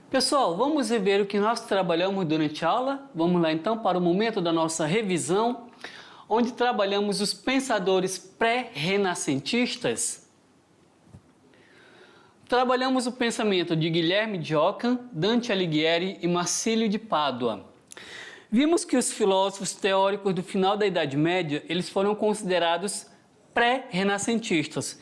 Pessoal, vamos rever o que nós trabalhamos durante a aula? Vamos lá então para o momento da nossa revisão, onde trabalhamos os pensadores pré-renascentistas. Trabalhamos o pensamento de Guilherme de Ockham, Dante Alighieri e Marcílio de Pádua. Vimos que os filósofos teóricos do final da Idade Média, eles foram considerados pré-renascentistas.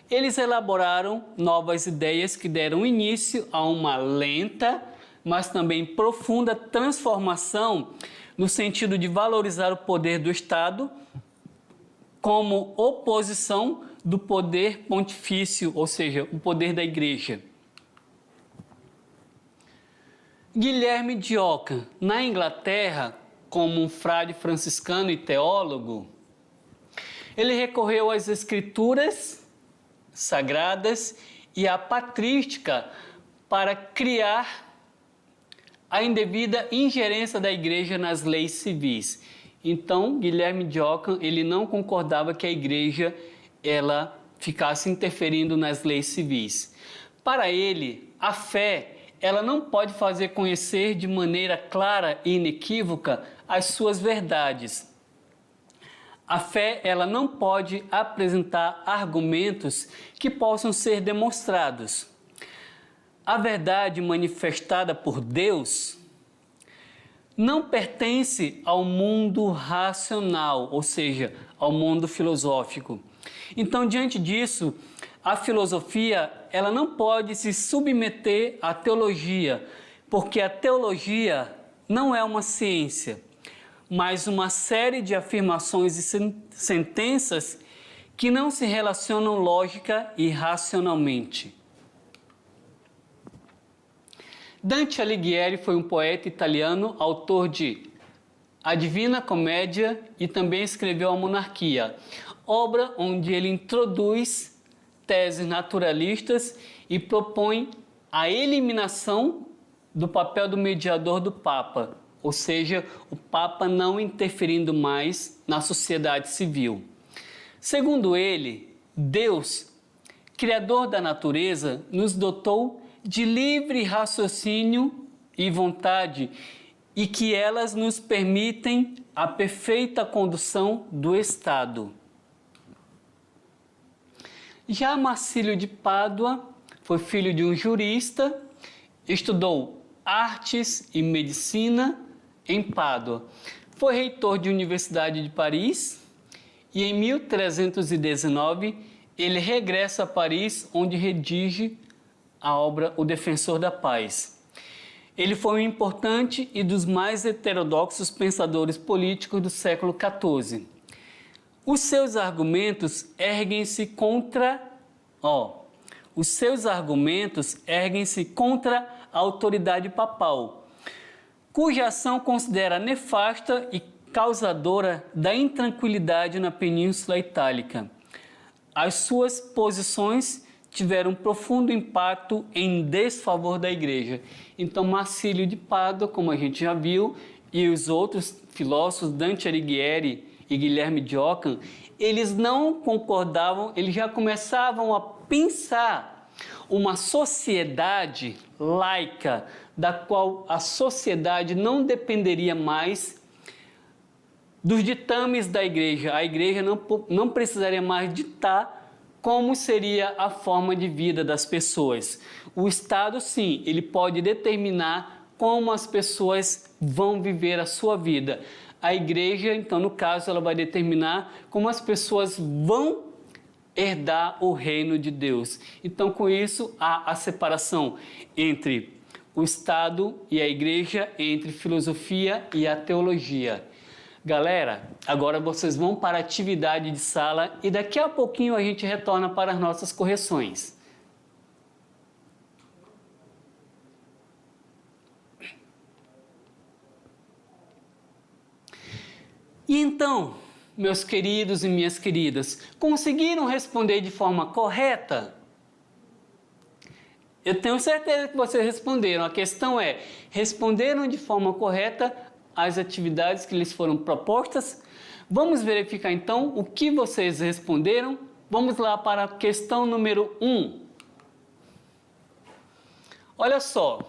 Eles elaboraram novas ideias que deram início a uma lenta, mas também profunda transformação no sentido de valorizar o poder do Estado como oposição do poder pontifício, ou seja, o poder da Igreja. Guilherme de Ockham, na Inglaterra, como um frade franciscano e teólogo, ele recorreu às escrituras sagradas e à patrística para criar a indevida ingerência da Igreja nas leis civis. Então, Guilherme de Ockham, ele não concordava que a Igreja ela ficasse interferindo nas leis civis. Para ele, a fé ela não pode fazer conhecer de maneira clara e inequívoca as suas verdades. A fé ela não pode apresentar argumentos que possam ser demonstrados. A verdade manifestada por Deus não pertence ao mundo racional, ou seja, ao mundo filosófico. Então, diante disso, a filosofia ela não pode se submeter à teologia, porque a teologia não é uma ciência, mas uma série de afirmações e sentenças que não se relacionam lógica e racionalmente. Dante Alighieri foi um poeta italiano, autor de A Divina Comédia e também escreveu A Monarquia, obra onde ele introduz teses naturalistas e propõe a eliminação do papel do mediador do Papa, ou seja, o Papa não interferindo mais na sociedade civil. Segundo ele, Deus, Criador da natureza, nos dotou de livre raciocínio e vontade e que elas nos permitem a perfeita condução do Estado. Já Marcílio de Pádua foi filho de um jurista, estudou artes e medicina em Pádua. Foi reitor de Universidade de Paris e em 1319 ele regressa a Paris, onde redige a obra O Defensor da Paz. Ele foi um importante e dos mais heterodoxos pensadores políticos do século XIV. Os seus argumentos erguem-se contra a autoridade papal, cuja ação considera nefasta e causadora da intranquilidade na Península Itálica. As suas posições tiveram um profundo impacto em desfavor da Igreja. Então, Marcílio de Pádua, como a gente já viu, e os outros filósofos, Dante Alighieri e Guilherme de Ockham, eles não concordavam, eles já começavam a pensar uma sociedade laica, da qual a sociedade não dependeria mais dos ditames da Igreja. A Igreja não precisaria mais ditar como seria a forma de vida das pessoas. O Estado, sim, ele pode determinar como as pessoas vão viver a sua vida. A Igreja, então, no caso, ela vai determinar como as pessoas vão herdar o reino de Deus. Então, com isso, há a separação entre o Estado e a Igreja, entre filosofia e a teologia. Galera, agora vocês vão para a atividade de sala e daqui a pouquinho a gente retorna para as nossas correções. E então, meus queridos e minhas queridas, conseguiram responder de forma correta? Eu tenho certeza que vocês responderam. A questão é, responderam de forma correta as atividades que lhes foram propostas? Vamos verificar então o que vocês responderam. Vamos lá para a questão número 1. Olha só,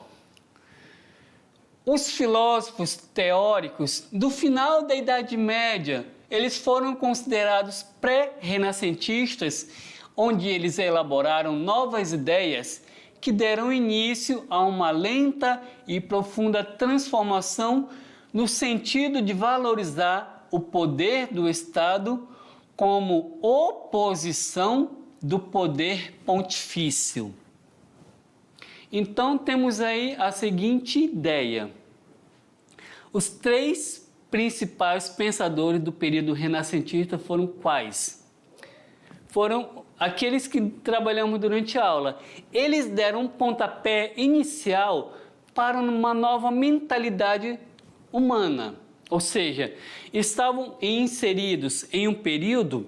Os filósofos teóricos do final da Idade Média, eles foram considerados pré-renascentistas, onde eles elaboraram novas ideias que deram início a uma lenta e profunda transformação no sentido de valorizar o poder do Estado como oposição do poder pontifício. Então temos aí a seguinte ideia. Os três principais pensadores do período renascentista foram quais? Foram aqueles que trabalhamos durante a aula. Eles deram um pontapé inicial para uma nova mentalidade humana, ou seja, estavam inseridos em um período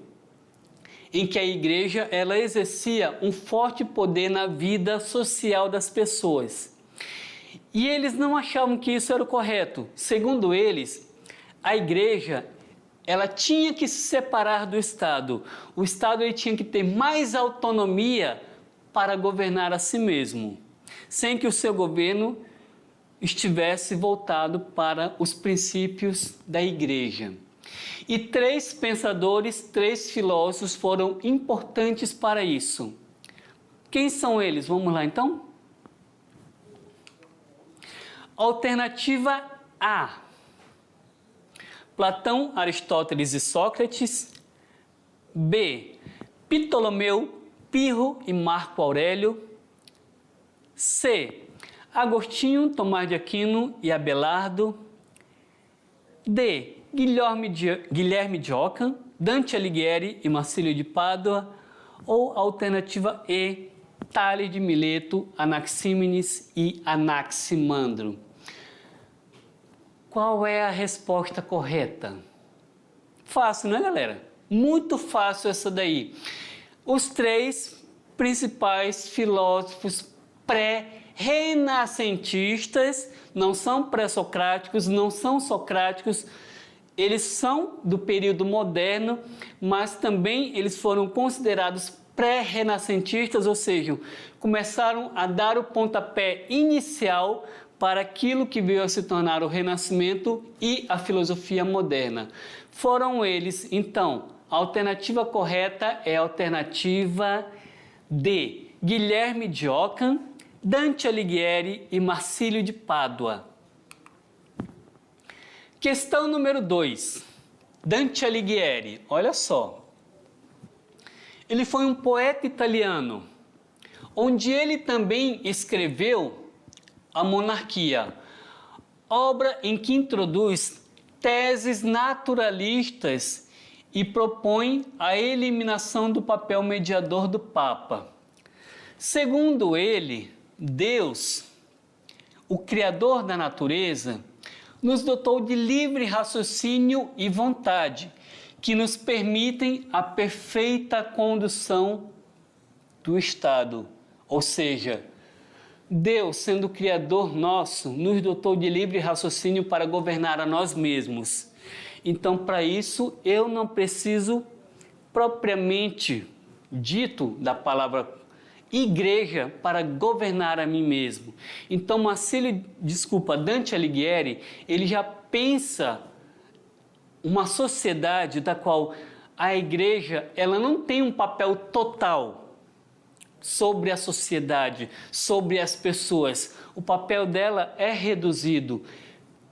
em que a igreja ela exercia um forte poder na vida social das pessoas. E eles não achavam que isso era o correto. Segundo eles, a igreja ela tinha que se separar do Estado. O Estado ele tinha que ter mais autonomia para governar a si mesmo, sem que o seu governo estivesse voltado para os princípios da igreja. E três pensadores, três filósofos foram importantes para isso. Quem são eles? Vamos lá então? Alternativa A: Platão, Aristóteles e Sócrates. B: Ptolomeu, Pirro e Marco Aurélio. C: Agostinho, Tomás de Aquino e Abelardo. D: Guilherme de Ockham, Dante Alighieri e Marcílio de Pádua. Ou alternativa E: Tales de Mileto, Anaxímenes e Anaximandro. Qual é a resposta correta? Fácil, né, galera? Muito fácil essa daí. Os três principais filósofos pré-renascentistas, não são pré-socráticos, não são socráticos, eles são do período moderno, mas também eles foram considerados pré-renascentistas, ou seja, começaram a dar o pontapé inicial para aquilo que veio a se tornar o Renascimento e a filosofia moderna. Foram eles, então, a alternativa correta é a alternativa D: Guilherme de Ockham, Dante Alighieri e Marcílio de Pádua. Questão número 2. Dante Alighieri, olha só. Ele foi um poeta italiano, onde ele também escreveu A Monarquia, obra em que introduz teses naturalistas e propõe a eliminação do papel mediador do Papa. Segundo ele, Deus, o Criador da natureza, nos dotou de livre raciocínio e vontade, que nos permitem a perfeita condução do Estado. Ou seja, Deus, sendo o Criador nosso, nos dotou de livre raciocínio para governar a nós mesmos. Então, para isso, eu não preciso propriamente dito da palavra igreja para governar a mim mesmo. Então, Dante Alighieri, ele já pensa uma sociedade da qual a igreja ela não tem um papel total sobre a sociedade, sobre as pessoas. O papel dela é reduzido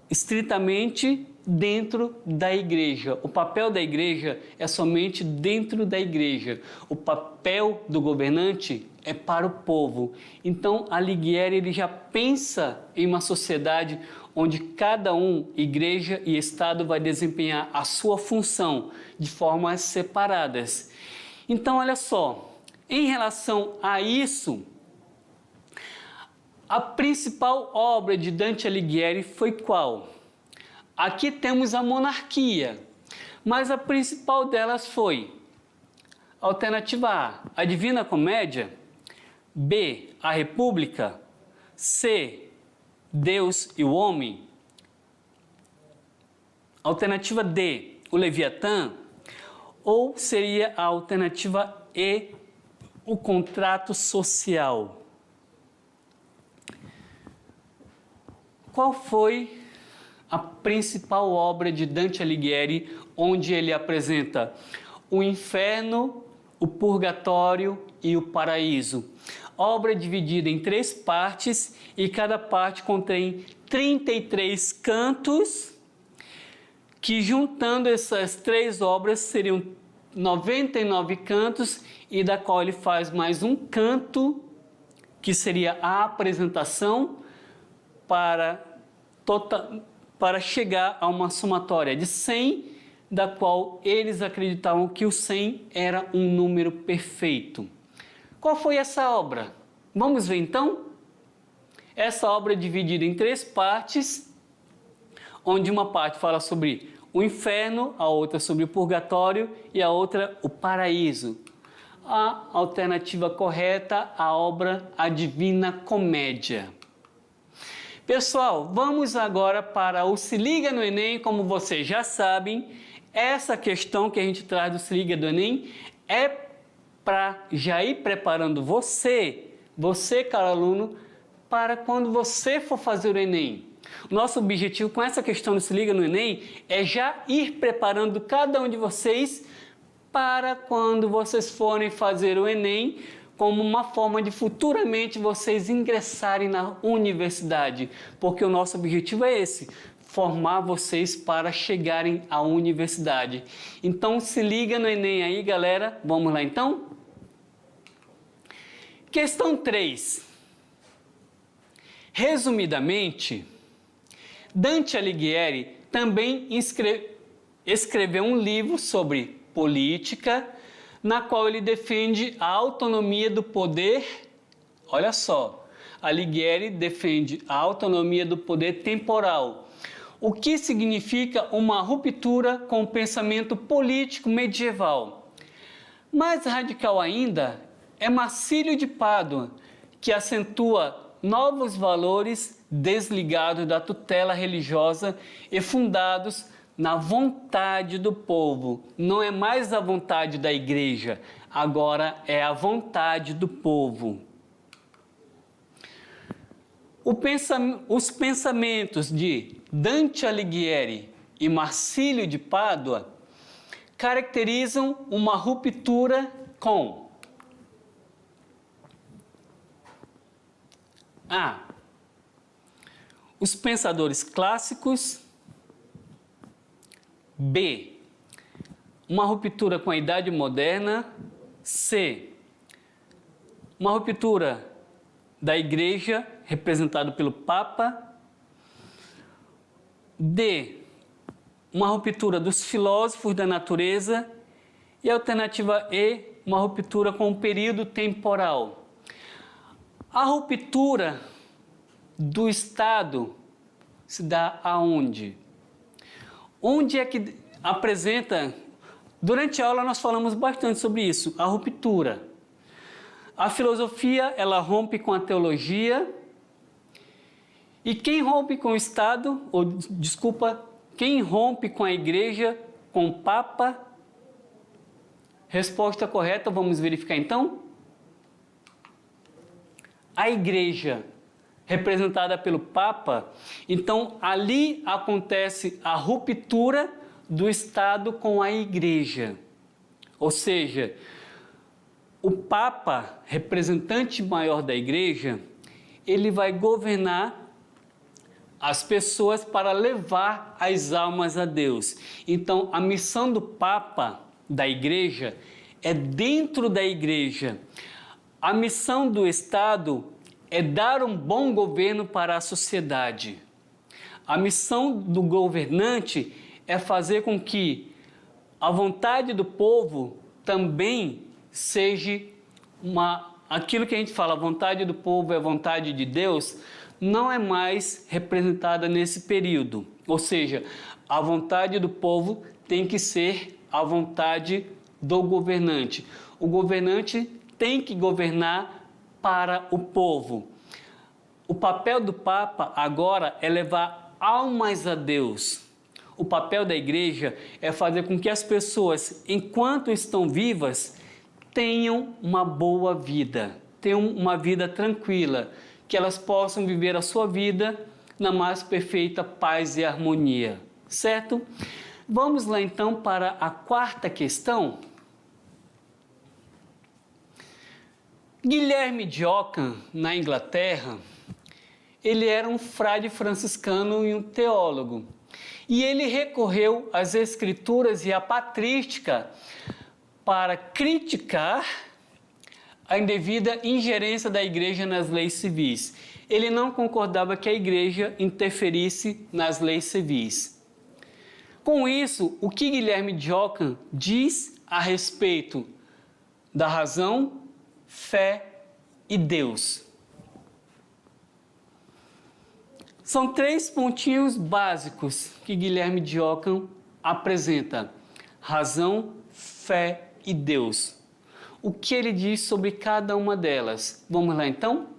estritamente dentro da igreja. O papel da igreja é somente dentro da igreja. O papel do governante é para o povo. Então, Alighieri ele já pensa em uma sociedade onde cada um, igreja e Estado, vai desempenhar a sua função de formas separadas. Então, olha só, em relação a isso, a principal obra de Dante Alighieri foi qual? Aqui temos a Monarquia, mas a principal delas foi alternativa A: A Divina Comédia. B: A República. C: Deus e o Homem. Alternativa D: O Leviatã. Ou seria a alternativa E: O Contrato Social. Qual foi a principal obra de Dante Alighieri, onde ele apresenta o inferno, o purgatório e o paraíso? Obra dividida em 3 partes e cada parte contém 33 cantos, que juntando essas 3 obras seriam 99 cantos, e da qual ele faz mais um canto, que seria a apresentação, para chegar a uma somatória de 100, da qual eles acreditavam que o 100 era um número perfeito. Qual foi essa obra? Vamos ver então? Essa obra é dividida em 3 partes, onde uma parte fala sobre o inferno, a outra sobre o purgatório e a outra o paraíso. A alternativa correta, a obra A Divina Comédia. Pessoal, vamos agora para o Se Liga no Enem. Como vocês já sabem, essa questão que a gente traz do Se Liga do Enem é para já ir preparando você, caro aluno, para quando você for fazer o Enem. O nosso objetivo com essa questão do Se Liga no Enem é já ir preparando cada um de vocês para quando vocês forem fazer o Enem, como uma forma de futuramente vocês ingressarem na universidade, porque o nosso objetivo é esse, formar vocês para chegarem à universidade. Então se liga no Enem aí, galera. Vamos lá então? Questão 3. Resumidamente, Dante Alighieri também escreveu um livro sobre política, na qual ele defende a autonomia do poder. Olha só, Alighieri defende a autonomia do poder temporal, o que significa uma ruptura com o pensamento político medieval. Mais radical ainda é Marcílio de Pádua, que acentua novos valores desligados da tutela religiosa e fundados na vontade do povo. Não é mais a vontade da igreja, agora é a vontade do povo. Os pensamentos de Dante Alighieri e Marcílio de Pádua caracterizam uma ruptura com A. Os pensadores clássicos. B. Uma ruptura com a Idade Moderna. C. Uma ruptura da Igreja, representada pelo Papa. D. Uma ruptura dos filósofos da natureza. E a alternativa E. Uma ruptura com o período temporal. A ruptura do Estado se dá aonde? Onde é que apresenta? Durante a aula nós falamos bastante sobre isso, a ruptura. A filosofia, ela rompe com a teologia. E quem rompe com o Estado, quem rompe com a Igreja, com o Papa? Resposta correta, vamos verificar então? A Igreja, representada pelo Papa. Então, ali acontece a ruptura do Estado com a Igreja. Ou seja, o Papa, representante maior da Igreja, ele vai governar as pessoas para levar as almas a Deus. Então, a missão do Papa, da Igreja, é dentro da Igreja. A missão do Estado é dar um bom governo para a sociedade. A missão do governante é fazer com que a vontade do povo também seja aquilo que a gente fala, a vontade do povo é a vontade de Deus, não é mais representada nesse período. Ou seja, a vontade do povo tem que ser a vontade do governante. O governante tem que governar para o povo. O papel do Papa agora é levar almas a Deus. O papel da Igreja é fazer com que as pessoas, enquanto estão vivas, tenham uma boa vida, tenham uma vida tranquila, que elas possam viver a sua vida na mais perfeita paz e harmonia, certo? Vamos lá então para a quarta questão. Guilherme de Ockham, na Inglaterra, ele era um frade franciscano e um teólogo. E ele recorreu às escrituras e à patrística para criticar a indevida ingerência da igreja nas leis civis. Ele não concordava que a igreja interferisse nas leis civis. Com isso, o que Guilherme de Ockham diz a respeito da razão, fé e Deus? São 3 pontinhos básicos que Guilherme de Ockham apresenta: razão, fé e Deus. O que ele diz sobre cada uma delas? Vamos lá então?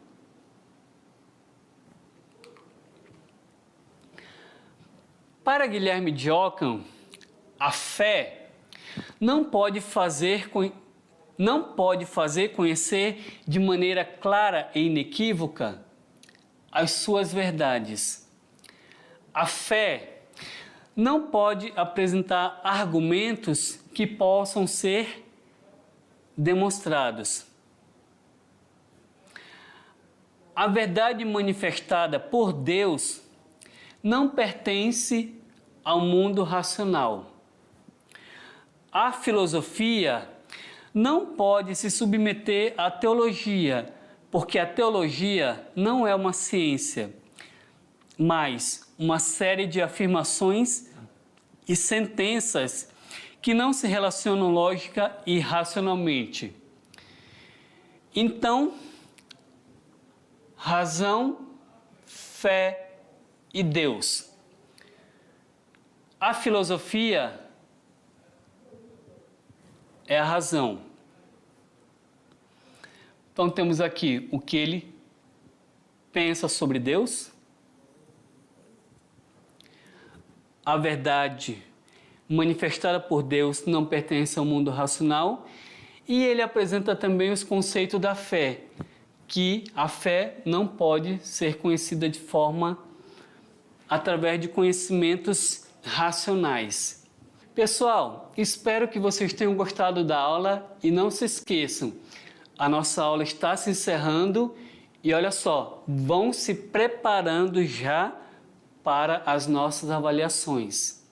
Para Guilherme de Ockham, a fé não pode fazer conhecer de maneira clara e inequívoca as suas verdades. A fé não pode apresentar argumentos que possam ser demonstrados. A verdade manifestada por Deus não pertence ao mundo racional. A filosofia não pode se submeter à teologia, porque a teologia não é uma ciência, mas uma série de afirmações e sentenças que não se relacionam lógica e racionalmente. Então, razão, fé e Deus. A filosofia é a razão. Então temos aqui o que ele pensa sobre Deus, a verdade manifestada por Deus não pertence ao mundo racional, e ele apresenta também os conceitos da fé, que a fé não pode ser conhecida de forma através de conhecimentos racionais. Pessoal, espero que vocês tenham gostado da aula e não se esqueçam, a nossa aula está se encerrando e olha só, vão se preparando já para as nossas avaliações.